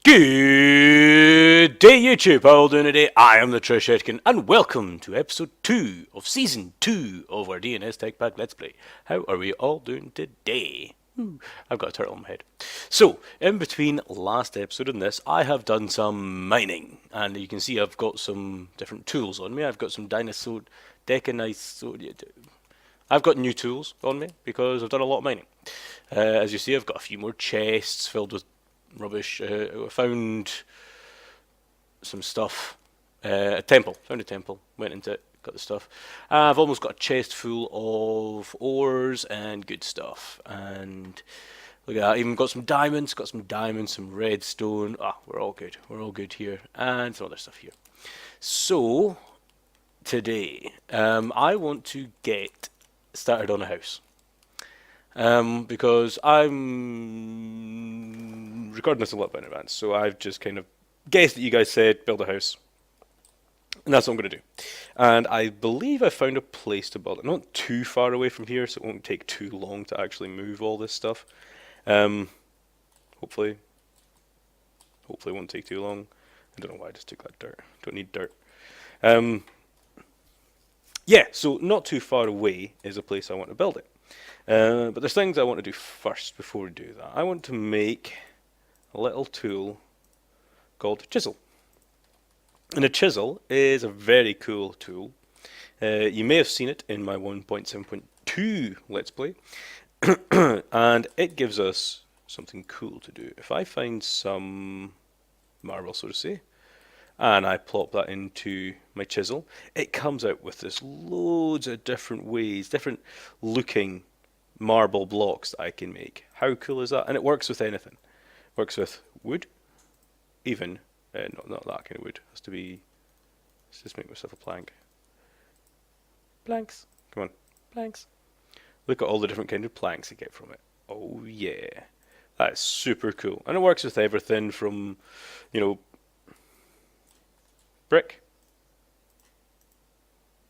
Good day, YouTube. How are you doing today? I am the Trish Etkin, and welcome to episode 2 of Season 2 of our DNS Tech Pack Let's Play. How are we all doing today? I've got a turtle on my head. So, in between last episode and this, I have done some mining, and you can see I've got some different tools on me. I've got some dinosaur, I've got new tools on me because I've done a lot of mining. As you see, I've got a few more chests filled with rubbish. I found some stuff. A temple. Found a temple. Went into it. Got the stuff. I've almost got a chest full of ores and good stuff. And look at that. Even got some diamonds. Got some diamonds. Some redstone. We're all good. We're all good here. And some other stuff here. So today, I want to get started on a house. Because I'm recording this a little bit in advance, so I've just kind of guessed that you guys said build a house, and that's what I'm going to do. And I believe I found a place to build it, not too far away from here, so it won't take too long to actually move all this stuff. Hopefully it won't take too long. I don't know why I just took that dirt. Don't need dirt. Yeah, so not too far away is a place I want to build it. But there's things I want to do first before we do that. I want to make a little tool called chisel. And a chisel is a very cool tool. You may have seen it in my 1.7.2 Let's Play. And it gives us something cool to do. If I find some marble, so to say, and I plop that into my chisel, it comes out with this loads of different ways, different looking marble blocks that I can make. How cool is that? And it works with anything. Works with wood, even not that kind of wood. It has to be. Let's just make myself a plank. Planks. Come on, planks. Look at all the different kind of planks you get from it. Oh yeah, that's super cool. And it works with everything from, brick.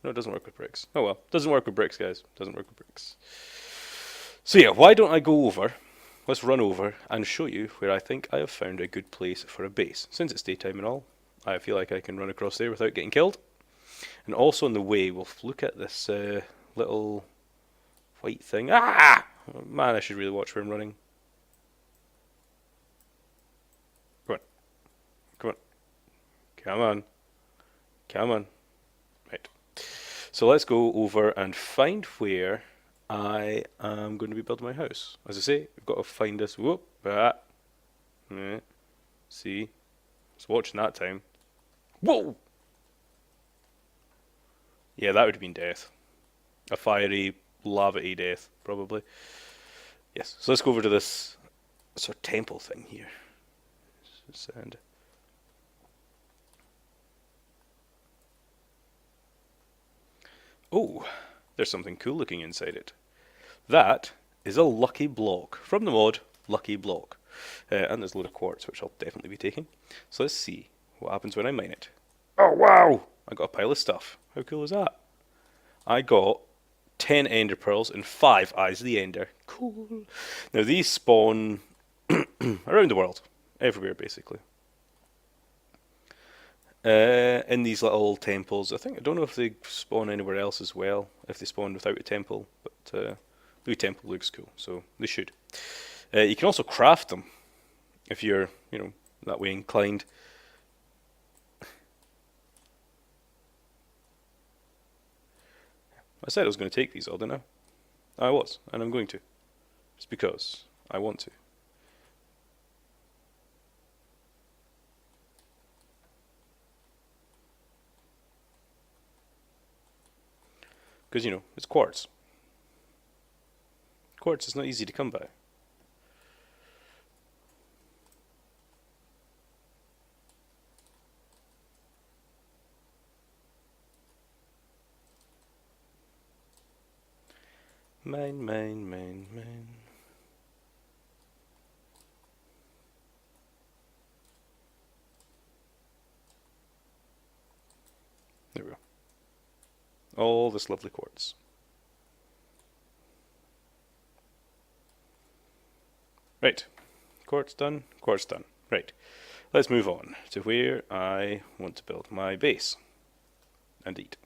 No, it doesn't work with bricks. Oh well, doesn't work with bricks, guys. Doesn't work with bricks. So yeah, why don't I go over, let's run over and show you where I think I have found a good place for a base. Since it's daytime and all, I feel like I can run across there without getting killed. And also on the way, we'll look at this little white thing. Ah! Man, I should really watch where I'm running. Come on. Come on. Come on. Come on. Right. So let's go over and find where I am going to be building my house. As I say, we've got to find this. Whoop, see, I was watching that time. Whoa! Yeah, that would have been death. A fiery, lava-y death, probably. Yes, so let's go over to this sort of temple thing here. And oh, there's something cool looking inside it. That is a lucky block from the mod Lucky Block. And there's a load of quartz, which I'll definitely be taking. So let's see what happens when I mine it. Oh wow! I got a pile of stuff. How cool is that? I got 10 ender pearls and 5 eyes of the ender. Cool. Now these spawn around the world. Everywhere basically. In these little temples. I don't know if they spawn anywhere else as well, if they spawn without a temple, but blue temple looks cool, so they should. You can also craft them if you're, that way inclined. I said I was going to take these all, didn't I? I was, and I'm going to. Just because I want to. Because, it's quartz. Quartz is not easy to come by. Mine. There we go. All this lovely quartz. Right. Quartz done. Quartz done. Right. let's move on to where I want to build my base. Indeed.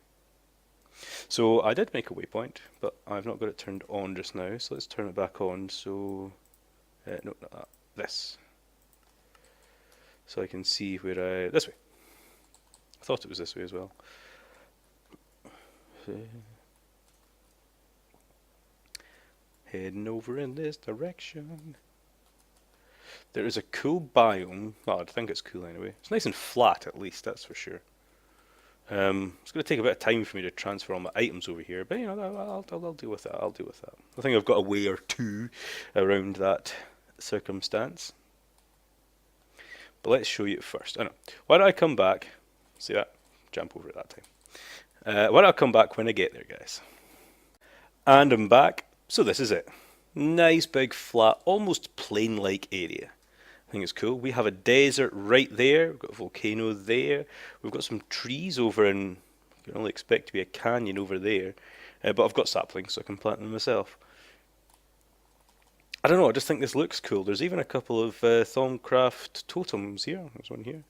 So I did make a waypoint, but I've not got it turned on just now, so let's turn it back on. So, no, not that. This. So I can see where I... This way. I thought it was this way as well. Heading over in this direction. There is a cool biome. Well, I think it's cool anyway. It's nice and flat at least, that's for sure. It's going to take a bit of time for me to transfer all my items over here, but you know, I'll deal with that. I'll deal with that. I think I've got a way or two around that circumstance. But let's show you it first. I know. Why don't I come back? See that? Jump over it that time. Why don't I come back when I get there, guys? And I'm back. So this is it. Nice big flat, almost plain-like area. I think it's cool. We have a desert right there. We've got a volcano there. We've got some trees over in, you can only expect to be a canyon over there. But I've got saplings, so I can plant them myself. I don't know, I just think this looks cool. There's even a couple of Thaumcraft totems here. There's one here.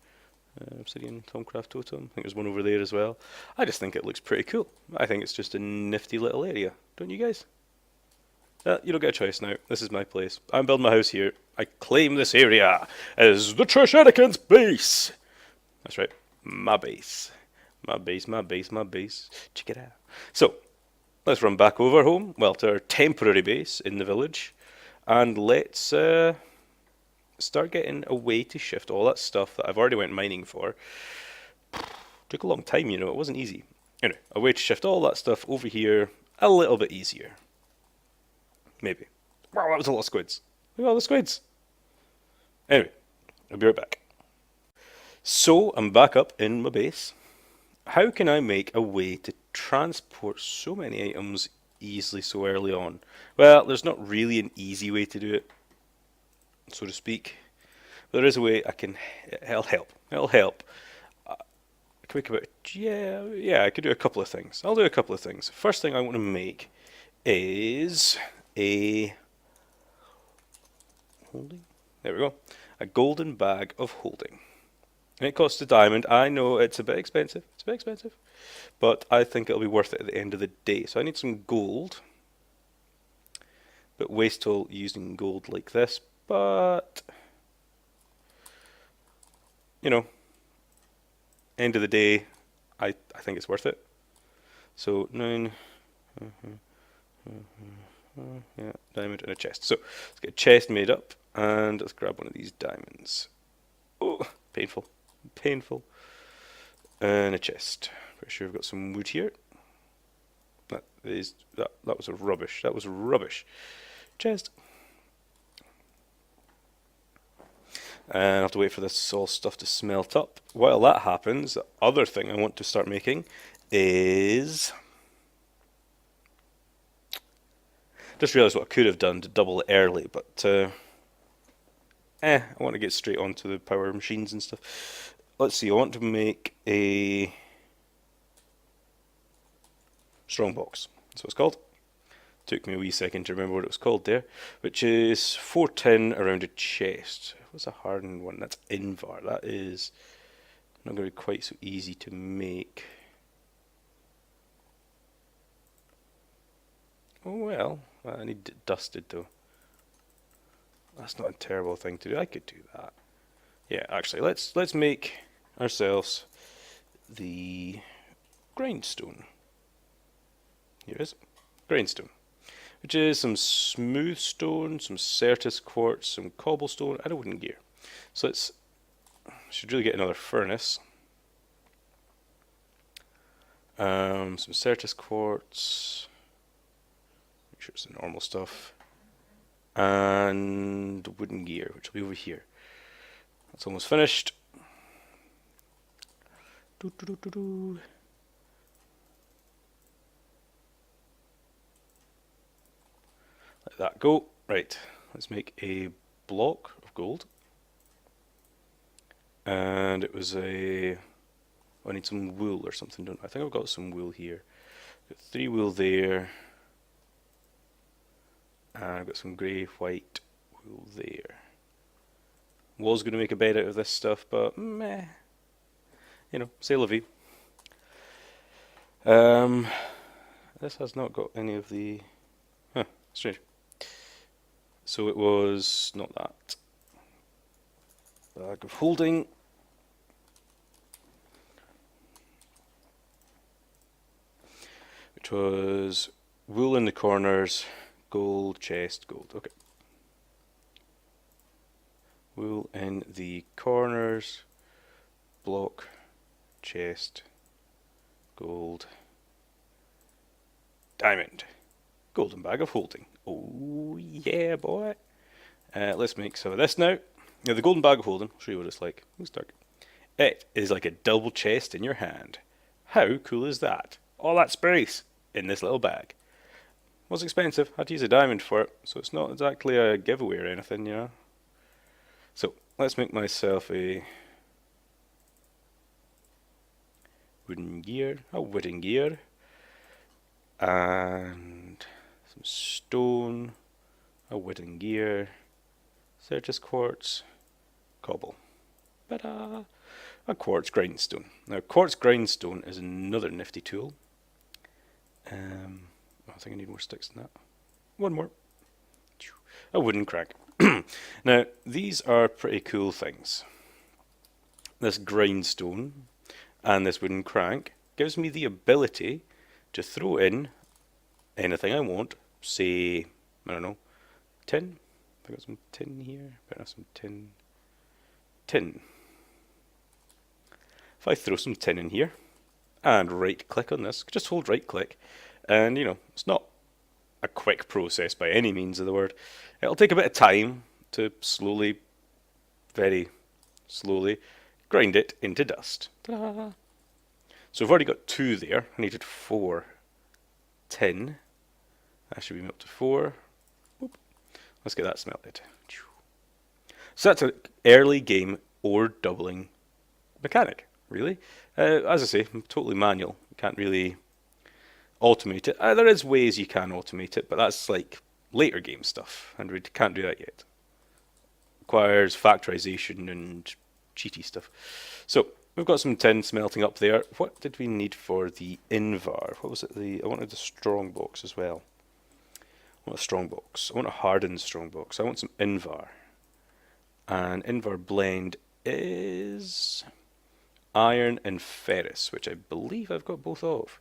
Obsidian Thaumcraft totem. I think there's one over there as well. I just think it looks pretty cool. I think it's just a nifty little area. Don't you guys? You don't get a choice now. This is my place. I'm building my house here. I claim this area as the Trashanican's base. That's right. My base. My base, my base, my base. Check it out. So, let's run back over home. Well, to our temporary base in the village. And let's start getting a way to shift all that stuff that I've already went mining for. Took a long time, you know. It wasn't easy. Anyway, a way to shift all that stuff over here a little bit easier. Maybe. Wow, that was a lot of squids. Look at all the squids. Anyway, I'll be right back. So, I'm back up in my base. How can I make a way to transport so many items easily so early on? Well, there's not really an easy way to do it, so to speak. But there is a way I can... It'll help. It'll help. I can make about... Yeah, I could do a couple of things. I'll do a couple of things. First thing I want to make is... holding. There we go. A golden bag of holding. And it costs a diamond. I know it's a bit expensive. It's a bit expensive. But I think it'll be worth it at the end of the day. So I need some gold. Bit wasteful using gold like this. But, you know, end of the day, I think it's worth it. So 9... yeah, diamond and a chest. So let's get a chest made up and let's grab one of these diamonds. Oh, painful, painful. And a chest. Pretty sure we've got some wood here. That was rubbish. That was rubbish. Chest. And I'll have to wait for this all stuff to smelt up. While that happens, the other thing I want to start making is... Just realised what I could have done to double it early, but I want to get straight onto the power machines and stuff. Let's see, I want to make a strongbox. That's what it's called. Took me a wee second to remember what it was called there, which is 4 tin around a chest. What's a hardened one? That's Invar. That is not going to be quite so easy to make. Oh well, I need it dusted though. That's not a terrible thing to do. I could do that. Yeah, actually, let's make ourselves the grindstone. Here it is, grindstone, which is some smooth stone, some Certus quartz, some cobblestone, and a wooden gear. So should really get another furnace. Some Certus quartz. Make sure it's the normal stuff. And wooden gear, which will be over here. That's almost finished. Let that go. Right, let's make a block of gold. And it was I need some wool or something, don't I? I think I've got some wool here. Got 3 wool there. And I've got some grey white wool there. Was going to make a bed out of this stuff, but meh. You know, c'est la vie. This has not got any of the... Huh, strange. So it was not that. Bag of holding. Which was wool in the corners, gold, chest, gold. Okay. Wool in the corners, block, chest, gold, diamond, golden bag of holding. Oh yeah, boy. Let's make some of this now. Now the golden bag of holding, I'll show you what it's like. It's dark. It is like a double chest in your hand. How cool is that? All that space in this little bag. Was expensive. Had to use a diamond for it, so it's not exactly a giveaway or anything, you know. So let's make myself a wooden gear, and some stone, a wooden gear, Certus quartz, cobble, ta-da! A quartz grindstone. Now quartz grindstone is another nifty tool. I think I need more sticks than that. One more. A wooden crank. Now, these are pretty cool things. This grindstone and this wooden crank gives me the ability to throw in anything I want. Say, I don't know, tin. I've got some tin here. Better have some tin. Tin. If I throw some tin in here and right click on this, just hold right click, and you know, it's not a quick process by any means of the word. It'll take a bit of time to slowly, very slowly, grind it into dust. Ta-da! So I've already got 2 there. I needed 4 tin. That should be up to 4. Boop. Let's get that smelted. So that's an early game ore doubling mechanic, really. As I say, I'm totally manual. Can't really automate it. There is ways you can automate it, but that's like later game stuff, and we can't do that yet. Requires factorization and cheaty stuff. So we've got some tin smelting up there. What did we need for the invar? What was it? I wanted the strong box as well. I want a strong box. I want a hardened strong box. I want some invar. And invar blend is iron and ferrous, which I believe I've got both of.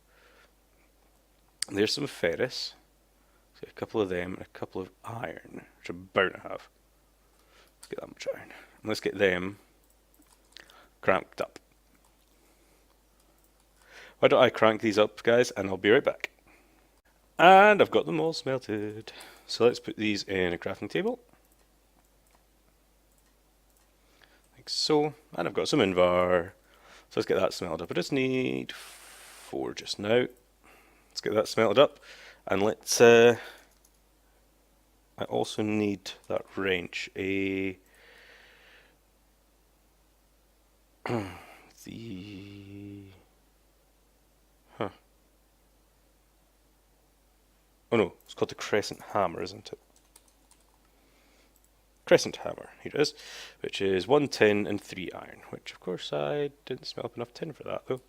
There's some ferrous. Let's get a couple of them and a couple of iron, which I'm bound to have. Let's get that much iron. And let's get them cranked up. Why don't I crank these up, guys, and I'll be right back. And I've got them all smelted. So let's put these in a crafting table. Like so. And I've got some invar. So let's get that smelted up. I just need 4 just now. Let's get that smelted up, and let's. I also need that wrench. The. Huh. Oh no, it's called the crescent hammer, isn't it? Crescent hammer, here it is, which is 1 tin and 3 iron. Which, of course, I didn't smell up enough tin for that though.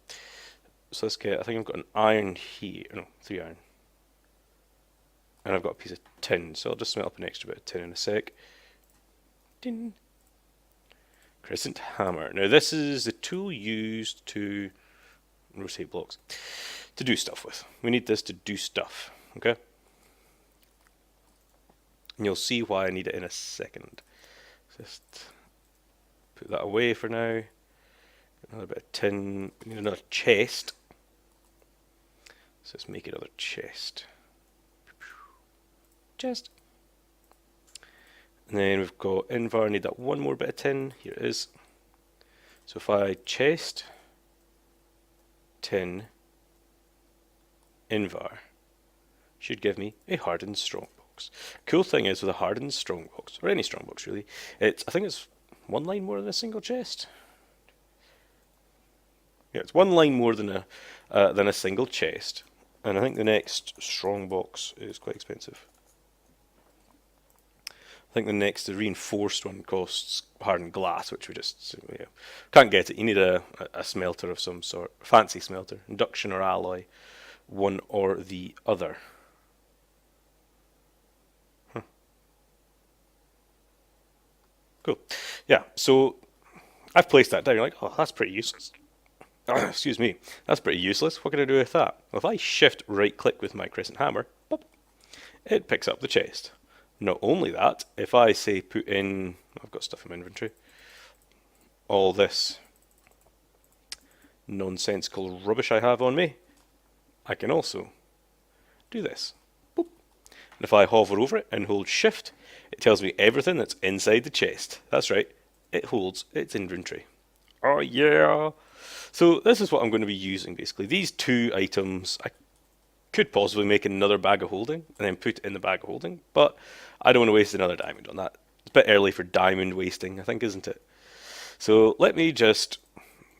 So let's get, I think I've got an iron here, no, 3 iron. And I've got a piece of tin, so I'll just smelt up an extra bit of tin in a sec. Din. Crescent hammer. Now this is the tool used to rotate blocks, to do stuff with. We need this to do stuff, okay? And you'll see why I need it in a second. Just put that away for now. Another bit of tin, we need another chest. So let's make another chest. Chest. And then we've got invar, I need that one more bit of tin. Here it is. So if I chest, tin, invar, should give me a hardened strongbox. Cool thing is with a hardened strongbox, or any strongbox really, I think it's 1 line more than a single chest. Yeah, it's 1 line more than a single chest, and I think the next strongbox is quite expensive. I think the reinforced one costs hardened glass, which we just can't get it. You need a smelter of some sort, fancy smelter, induction or alloy, one or the other. Huh. Cool. Yeah, so I've placed that down. You're like, oh, that's pretty useless. Excuse me, that's pretty useless. What can I do with that? Well, if I shift right click with my crescent hammer, pop, it picks up the chest. Not only that, if I say put in, I've got stuff in my inventory, all this nonsensical rubbish I have on me, I can also do this. Boop. And if I hover over it and hold shift, it tells me everything that's inside the chest. That's right, it holds its inventory. Oh yeah! So this is what I'm going to be using basically. These two items, I could possibly make another bag of holding and then put it in the bag of holding, but I don't want to waste another diamond on that. It's a bit early for diamond wasting, I think, isn't it? So let me just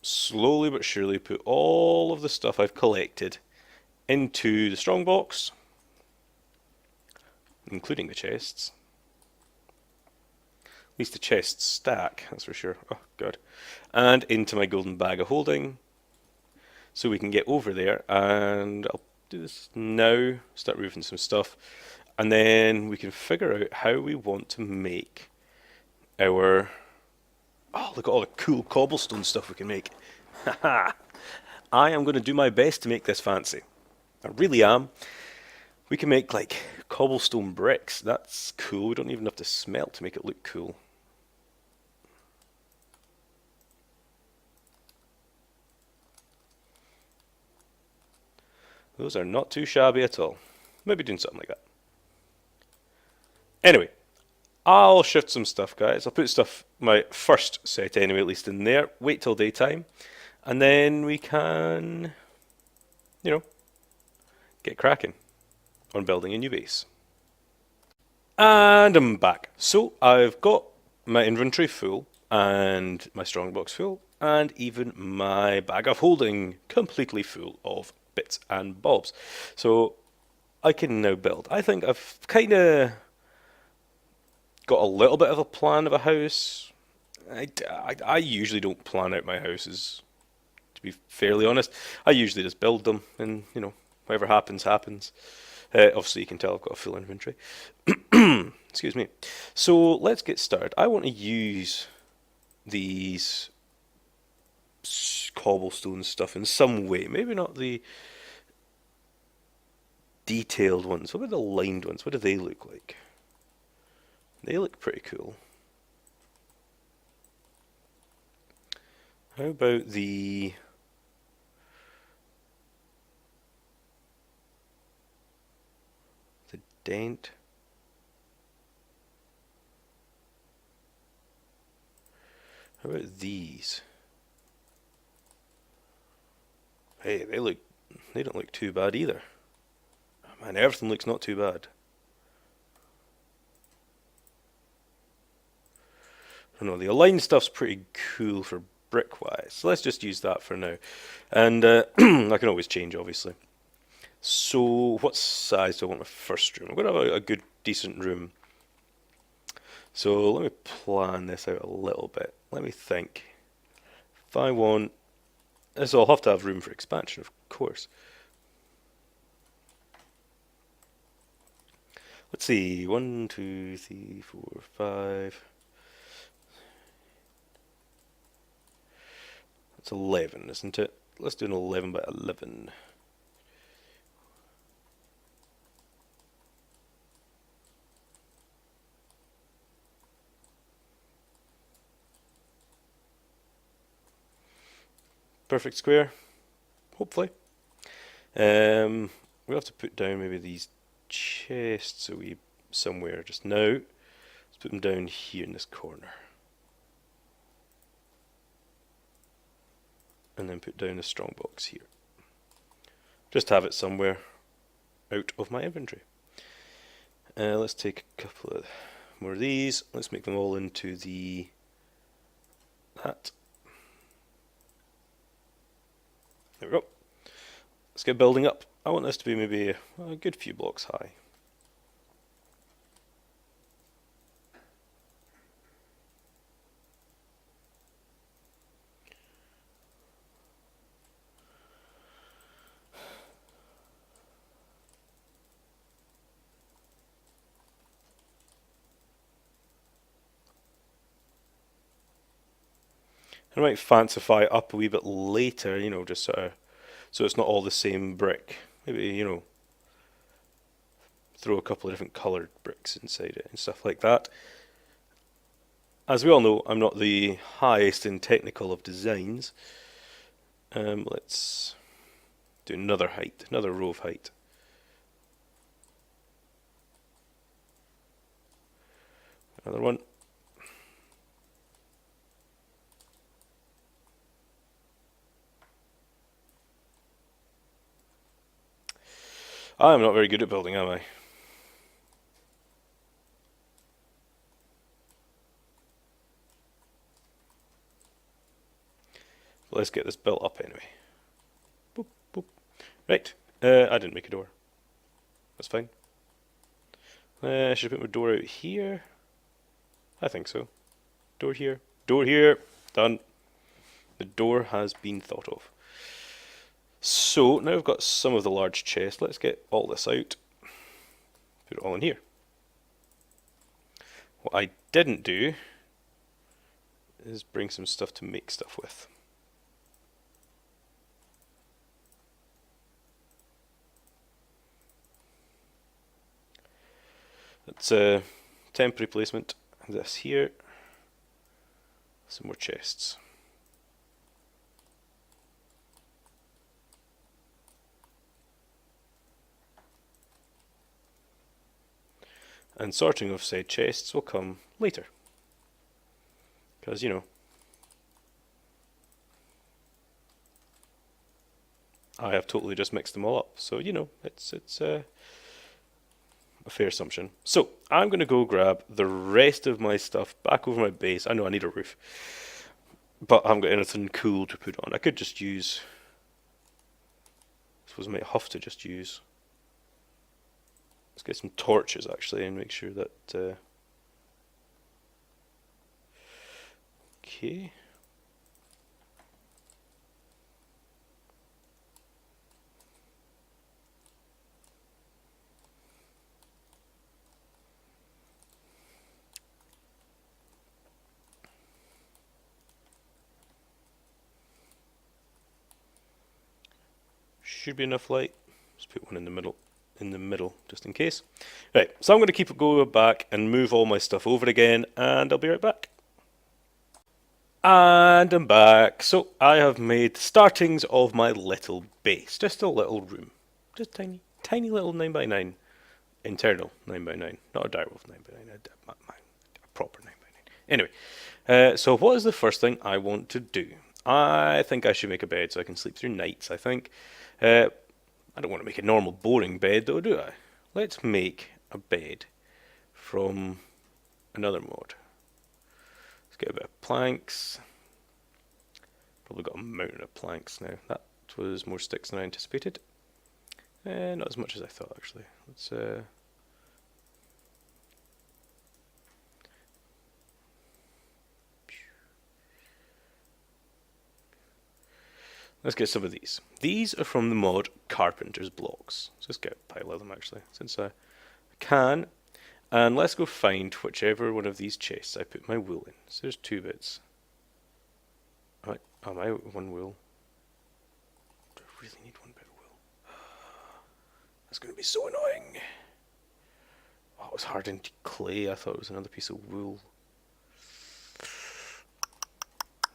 slowly but surely put all of the stuff I've collected into the strongbox, including the chests. At least the chests stack, that's for sure. Oh god. And into my golden bag of holding, so we can get over there, and I'll do this now, start moving some stuff, and then we can figure out how we want to make our... Oh, look at all the cool cobblestone stuff we can make. Haha! I am going to do my best to make this fancy. I really am. We can make like cobblestone bricks. That's cool. We don't even have to smelt to make it look cool. Those are not too shabby at all. Maybe doing something like that. Anyway, I'll shift some stuff, guys. I'll put stuff, my first set anyway, at least in there. Wait till daytime. And then we can, you know, get cracking on building a new base. And I'm back. So I've got my inventory full and my strongbox full and even my bag of holding completely full of bits and bobs. So I can now build. I think I've kind of got a little bit of a plan of a house. I usually don't plan out my houses, to be fairly honest. I usually just build them and, you know, whatever happens, happens. Obviously you can tell I've got a full inventory. Excuse me. So let's get started. I want to use these cobblestone stuff in some way. Maybe not the detailed ones. What about the lined ones? What do they look like? They look pretty cool. How about the dent? How about these? Hey, they don't look too bad either. Man, everything looks not too bad. I don't know, the aligned stuff's pretty cool for brick-wise, so let's just use that for now. And I can always change, obviously. So, what size do I want my first room? I'm going to have a good, decent room. So, let me plan this out a little bit. Let me think. If I want... So I'll have to have room for expansion, of course. Let's see. 1, 2, 3, 4, 5... That's 11, isn't it? Let's do an 11 by 11. Perfect square, hopefully. We have to put down maybe these chests somewhere just now. Let's put them down here in this corner. And then put down a strongbox here. Just have it somewhere out of my inventory. Let's take a couple of more of these. Let's make them all into that. There we go. Let's get building up. I want this to be maybe a good few blocks high. I might fancify it up a wee bit later, you know, just sort of so it's not all the same brick. Maybe, you know, throw a couple of different coloured bricks inside it and stuff like that. As we all know, I'm not the highest in technical of designs. Let's do another height, another row of height. Another one. I'm not very good at building, am I? Let's get this built up anyway. Boop, boop. Right, I didn't make a door. That's fine. Should I put my door out here? I think so. Door here. Door here. Done. The door has been thought of. So now I've got some of the large chest. Let's get all this out. Put it all in here. What I didn't do is bring some stuff to make stuff with. It's a temporary placement. This here. Some more chests. And sorting of said chests will come later. Because, you know, I have totally just mixed them all up. So, you know, it's a fair assumption. So, I'm going to go grab the rest of my stuff back over my base. I know I need a roof. But I haven't got anything cool to put on. I could just use... I suppose I might have to just use... Let's get some torches actually and make sure that... Okay. Should be enough light. Let's put one in the middle, just in case. Right, so I'm going to keep it going back and move all my stuff over again, and I'll be right back. And I'm back. So I have made startings of my little base, just a little room, just tiny, tiny little 9x9, internal 9x9, not a direwolf 9x9, a proper 9x9. Anyway, so what is the first thing I want to do? I think I should make a bed so I can sleep through nights. I think. I don't want to make a normal boring bed though, do I? Let's make a bed from another mod. Let's get a bit of planks. Probably got a mountain of planks now. That was more sticks than I anticipated. Not as much as I thought actually. Let's get some of these. These are from the mod Carpenter's Blocks. So let's get a pile of them actually, since I can. And let's go find whichever one of these chests I put my wool in. So there's 2 bits. Am I one wool? Do I really need 1 bit of wool? That's going to be so annoying. Oh, it was hardened clay. I thought it was another piece of wool.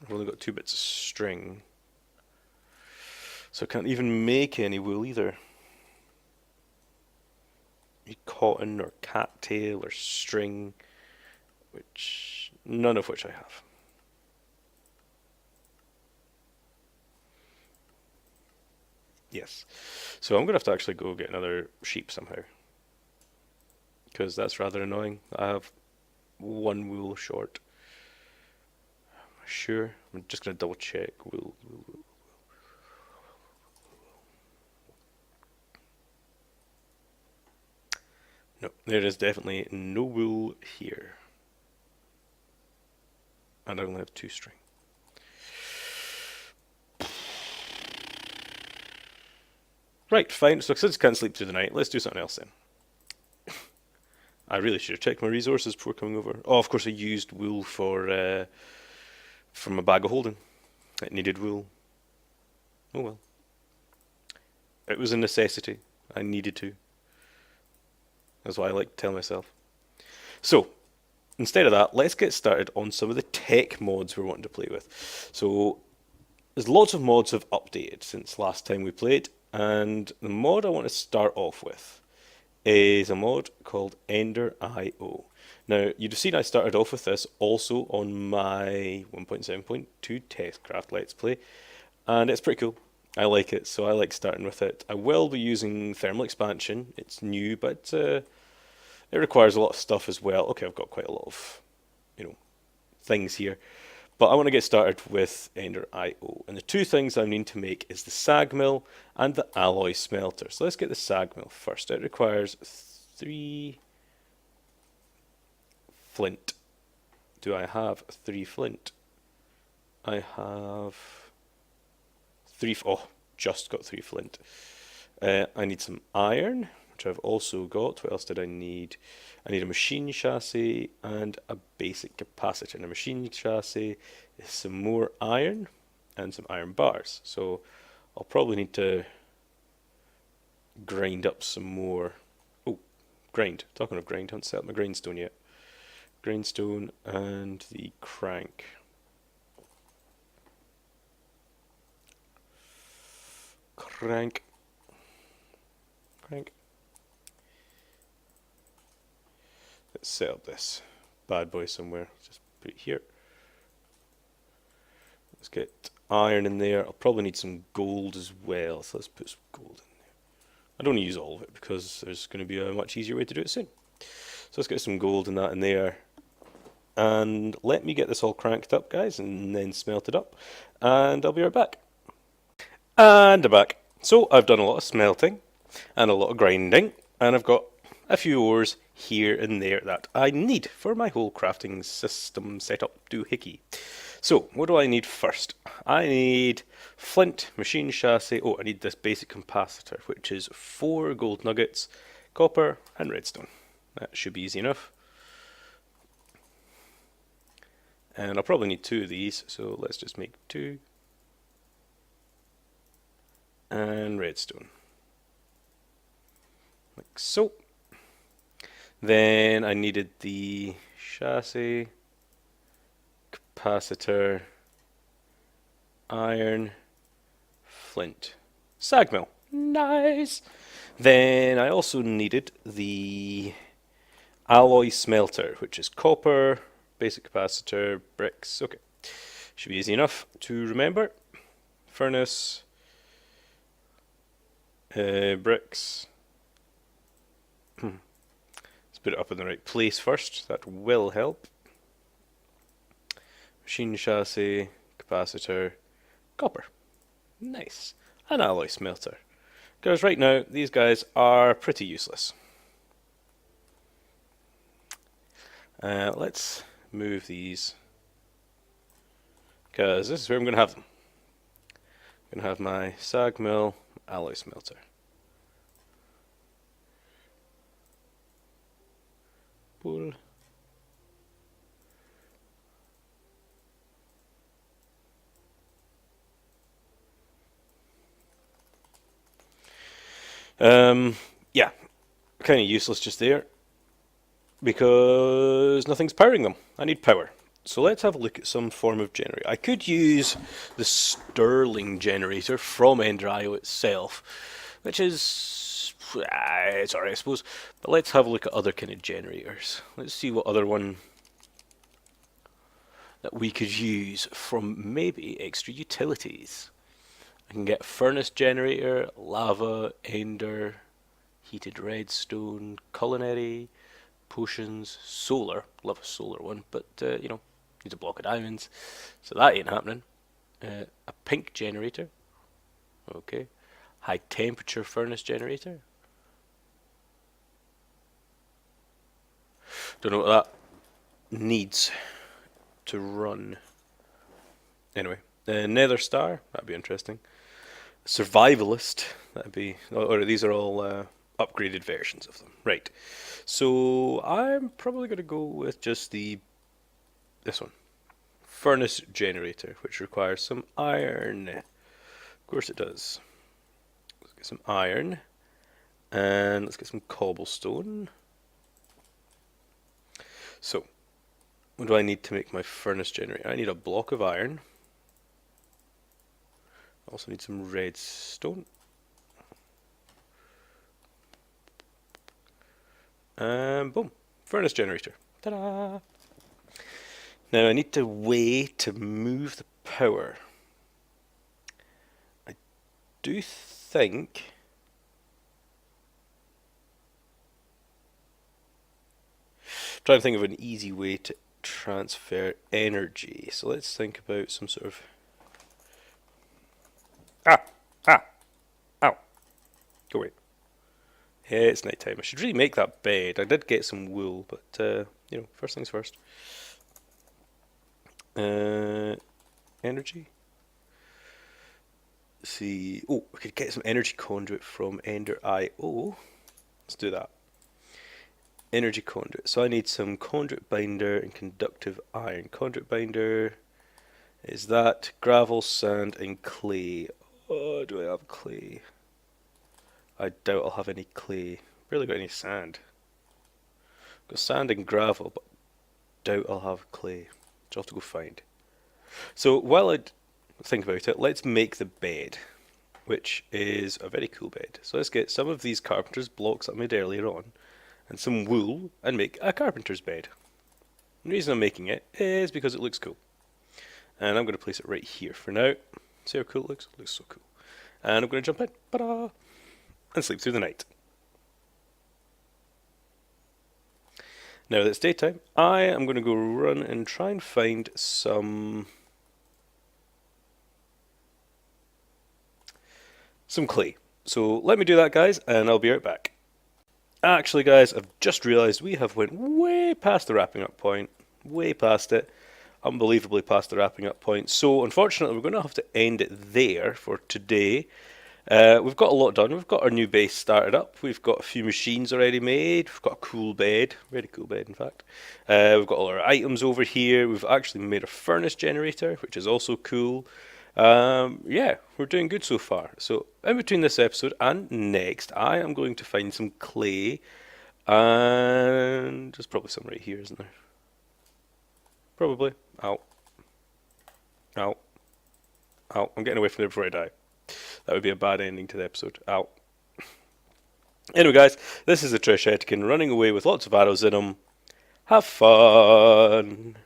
I've only got 2 bits of string. So I can't even make any wool either. Cotton or cattail or string, none of which I have. Yes. So I'm going to have to actually go get another sheep somehow. Because that's rather annoying. I have 1 wool short. Am I sure? I'm just going to double check. Wool. No, there is definitely no wool here. And I only have 2 string. Right, fine. So since I can't sleep through the night, let's do something else then. I really should have checked my resources before coming over. Oh, of course I used wool for from a bag of holding. It needed wool. Oh well. It was a necessity. I needed to. That's what I like to tell myself. So, instead of that, let's get started on some of the tech mods we're wanting to play with. So, there's lots of mods have updated since last time we played, and the mod I want to start off with is a mod called Ender.io. Now, you'd have seen I started off with this also on my 1.7.2 Testcraft Let's Play, and it's pretty cool. I like it, so I like starting with it. I will be using thermal expansion. It's new, but it requires a lot of stuff as well. Okay, I've got quite a lot of, things here. But I want to get started with Ender.io. And the two things I need to make is the sag mill and the alloy smelter. So let's get the sag mill first. It requires 3 flint. Do I have 3 flint? I have 3. Oh, just got 3 flint. I need some iron, which I've also got. What else did I need? I need a machine chassis and a basic capacitor. And a machine chassis is some more iron and some iron bars. So I'll probably need to grind up some more. Oh, grind. Talking of grind, I haven't set up my grindstone yet. Grindstone and the crank. Crank. Let's set up this bad boy somewhere. Just put it here. Let's get iron in there. I'll probably need some gold as well, so let's put some gold in there. I don't use all of it because there's going to be a much easier way to do it soon. So let's get some gold and that in there. And let me get this all cranked up, guys, and then smelt it up. And I'll be right back. And I'm back. So I've done a lot of smelting and a lot of grinding, and I've got a few ores here and there that I need for my whole crafting system setup doohickey. So what do I need first? I need flint, machine chassis. Oh, I need this basic capacitor, which is 4 gold nuggets, copper and redstone. That should be easy enough. And I'll probably need 2 of these, so let's just make 2. And redstone. Like so. Then I needed the chassis, capacitor, iron, flint, sag mill. Nice! Then I also needed the alloy smelter, which is copper, basic capacitor, bricks. Okay, should be easy enough to remember. Furnace, bricks. Let's put it up in the right place first. That will help. Machine chassis, capacitor, copper. Nice. An alloy smelter. Because right now, these guys are pretty useless. Let's move these. Because this is where I'm going to have them. I'm going to have my sag mill, alloy smelter. Pull. Yeah, kind of useless just there because nothing's powering them. I need power. So let's have a look at some form of generator. I could use the Stirling generator from Ender.io itself, which is it's alright, I suppose. But let's have a look at other kind of generators. Let's see what other one that we could use from maybe extra utilities. I can get furnace generator, lava, ender, heated redstone, culinary, potions, solar. Love a solar one, but needs a block of diamonds, so that ain't happening. A pink generator, okay. High temperature furnace generator. Don't know what that needs to run. Anyway, Nether Star, that'd be interesting. Survivalist, that'd be, or these are all upgraded versions of them. Right, so I'm probably going to go with just this one. furnace generator, which requires some iron. Of course it does. Let's get some iron, and let's get some cobblestone. So, what do I need to make my furnace generator? I need a block of iron. I also need some redstone. And boom, furnace generator. Ta-da! Now I need a way to move the power. I do think I'm trying to think of an easy way to transfer energy. So let's think about some sort of ow, go away. Yeah, it's night time. I should really make that bed. I did get some wool, but you know, first things first. Energy. Let's see. Oh, I could get some energy conduit from Ender IO. Let's do that. Energy conduit. So I need some conduit binder and conductive iron. Conduit binder is that gravel, sand, and clay. Oh, do I have clay? I doubt I'll have any clay. Barely got any sand. Got sand and gravel, but doubt I'll have clay. Which I'll have to go find. So while I think about it, let's make the bed, which is a very cool bed. So let's get some of these carpenter's blocks that I made earlier on, and some wool, and make a carpenter's bed. The reason I'm making it is because it looks cool. And I'm going to place it right here for now. See how cool it looks? It looks so cool. And I'm going to jump in, ta-da, and sleep through the night. Now that it's daytime, I am going to go run and try and find some clay. So let me do that, guys, and I'll be right back. Actually, guys, I've just realised we have went way past the wrapping up point. Way past it. Unbelievably past the wrapping up point. So, unfortunately, we're going to have to end it there for today. We've got a lot done. We've got our new base started up. We've got a few machines already made. We've got a cool bed. Very cool bed, in fact. We've got all our items over here. We've actually made a furnace generator, which is also cool. Yeah, we're doing good so far. So in between this episode and next, I am going to find some clay, and there's probably some right here, isn't there? Probably. Ow. Ow. Ow. I'm getting away from there before I die. That would be a bad ending to the episode. Ow. Anyway, guys, this is the Trish Etikin running away with lots of arrows in them. Have fun!